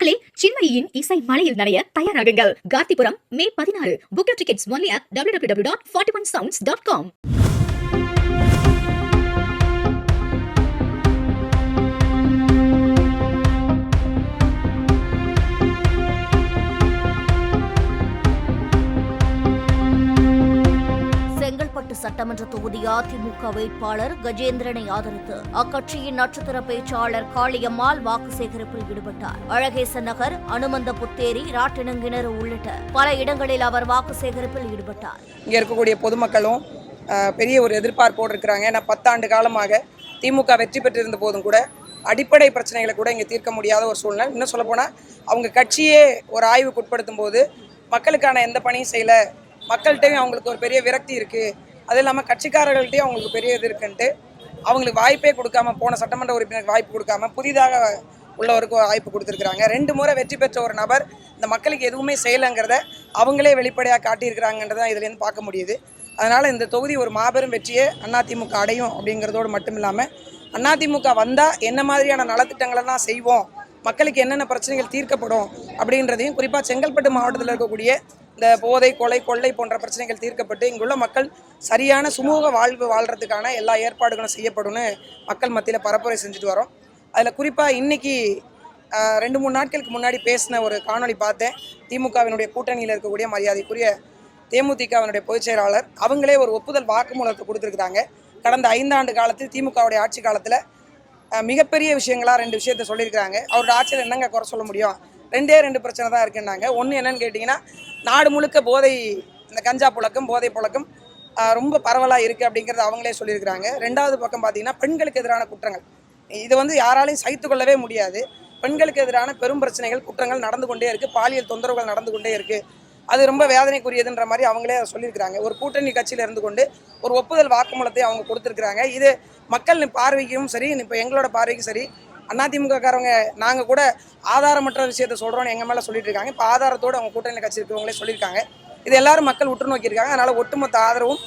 மக்களே, சின்மயியின் இசை மலையில் நனைய தயாராகுங்கள். கார்த்திபுரம் மே 16. Book your tickets only at www.41sounds.com. Chengalpattu சட்டமன்ற தொகுதி அதிமுக வேட்பாளர் கஜேந்திரனை ஆதரித்து அக்கட்சியின் நட்சத்திர பேச்சாளர் காளியம்மாள் வாக்கு சேகரிப்பில் ஈடுபட்டார். அழகேசன் நகர், அனுமந்த புத்தேரி, ராட்டினங்கிணறு உள்ளிட்ட பல இடங்களில் அவர் வாக்கு சேகரிப்பில் ஈடுபட்டார். இங்கே இருக்கக்கூடிய பொதுமக்களும் பெரிய ஒரு எதிர்பார்ப்போடு இருக்கிறாங்க. ஏன்னா 10 ஆண்டு காலமாக திமுக வெற்றி பெற்றிருந்த போதும் கூட அடிப்படை பிரச்சனைகளை கூட இங்கே தீர்க்க முடியாத ஒரு சூழ்நிலை. இன்னும் சொல்லப்போனால் அவங்க கட்சியே ஒரு ஆய்வுக்கு உட்படுத்தும் போது மக்களுக்கான எந்த பணியும் செய்யலை, மக்கள்கிட்டையும் அவங்களுக்கு ஒரு பெரிய விரக்தி இருக்குது, அது இல்லாமல் கட்சிக்காரர்கள்ட்டையும் அவங்களுக்கு பெரிய இது இருக்குன்ட்டு அவங்களுக்கு வாய்ப்பே கொடுக்காம, போன சட்டமன்ற உறுப்பினருக்கு வாய்ப்பு கொடுக்காம புதிதாக உள்ளவருக்கு வாய்ப்பு கொடுத்துருக்குறாங்க. 2 முறை வெற்றி பெற்ற ஒரு நபர் இந்த மக்களுக்கு எதுவுமே செய்யலைங்கிறத அவங்களே வெளிப்படையாக காட்டியிருக்கிறாங்கன்றதான் இதுலேருந்து பார்க்க முடியுது. அதனால் இந்த தொகுதி ஒரு மாபெரும் வெற்றியை அதிமுக அடையும் அப்படிங்கிறதோடு மட்டும் இல்லாமல் அதிமுக வந்தால் என்ன மாதிரியான நலத்திட்டங்களெல்லாம் செய்வோம், மக்களுக்கு என்னென்ன பிரச்சனைகள் தீர்க்கப்படும் அப்படின்றதையும், குறிப்பாக செங்கல்பட்டு மாவட்டத்தில் இருக்கக்கூடிய இந்த போதை, கொலை, கொள்ளை போன்ற பிரச்சனைகள் தீர்க்கப்பட்டு இங்குள்ள மக்கள் சரியான சுமூக வாழ்வு வாழ்கிறதுக்கான எல்லா ஏற்பாடுகளும் செய்யப்படும்னு மக்கள் மத்தியில் பரப்புரை செஞ்சுட்டு வரோம். அதில் குறிப்பாக இன்றைக்கி 2-3 நாட்களுக்கு முன்னாடி பேசின ஒரு காணொலி பார்த்தேன். திமுகவினுடைய கூட்டணியில் இருக்கக்கூடிய மரியாதைக்குரிய தேமுதிகவினுடைய பொதுச் செயலாளர் அவங்களே ஒரு ஒப்புதல் வாக்குமூலத்தை கொடுத்துருக்குறாங்க. கடந்த 5 ஆண்டு காலத்தில் திமுகவுடைய ஆட்சி காலத்தில் மிகப்பெரிய விஷயங்களாக 2 விஷயத்தை சொல்லியிருக்கிறாங்க. அவரோட ஆட்சியில் என்னங்க குறை சொல்ல முடியும், 2 பிரச்சனை தான் இருக்குன்னாங்க. ஒன்று என்னன்னு கேட்டிங்கன்னா, நாடு முழுக்க போதை, இந்த கஞ்சா புழக்கம், போதை புழக்கம் ரொம்ப பரவலாக இருக்குது அப்படிங்கிறத அவங்களே சொல்லியிருக்கிறாங்க. 2வது பக்கம் பார்த்திங்கன்னா, பெண்களுக்கு எதிரான குற்றங்கள், இது யாராலையும் சகித்து கொள்ளவே முடியாது. பெண்களுக்கு எதிரான பெரும் பிரச்சனைகள், குற்றங்கள் நடந்து கொண்டே இருக்குது, பாலியல் தொந்தரவுகள் நடந்து கொண்டே இருக்குது, அது ரொம்ப வேதனைக்குரியதுன்ற மாதிரி அவங்களே அதை சொல்லியிருக்கிறாங்க. ஒரு கூட்டணி கட்சியில் இருந்து கொண்டு ஒரு ஒப்புதல் வாக்குமூலத்தை அவங்க கொடுத்துருக்குறாங்க. இது மக்கள் பார்வைக்கும் சரி, இப்போ எங்களோட பார்வைக்கும் சரி, அதிமுகக்காரவங்க நாங்கள் கூட ஆதாரமற்ற விஷயத்தை சொல்கிறோன்னு எங்கள் மேலே சொல்லிட்டு இருக்காங்க. இப்போ ஆதாரத்தோடு அவங்க கூட்டணி கட்சி இருக்கிறவங்களே சொல்லியிருக்காங்க. இது எல்லாரும் மக்கள் உற்று நோக்கியிருக்காங்க. அதனால் ஒட்டுமொத்த ஆதரவும்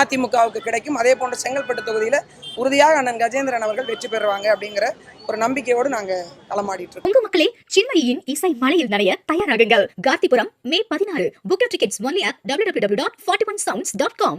அதிமுகவுக்கு கிடைக்கும். அதே போன்ற செங்கல்பட்டு தொகுதியில் உறுதியாக அண்ணன் கஜேந்திரன் அவர்கள் வெற்றி பெறுவாங்க அப்படிங்கிற ஒரு நம்பிக்கையோடு நாங்கள் களமாடிட்டு இருக்கோம். உங்க மக்களே, சின்மயியின் இசை மலையில் நனைய தயாராகுங்கள். கார்த்திபுரம் மே 16. Book your tickets only at www.41sounds.com.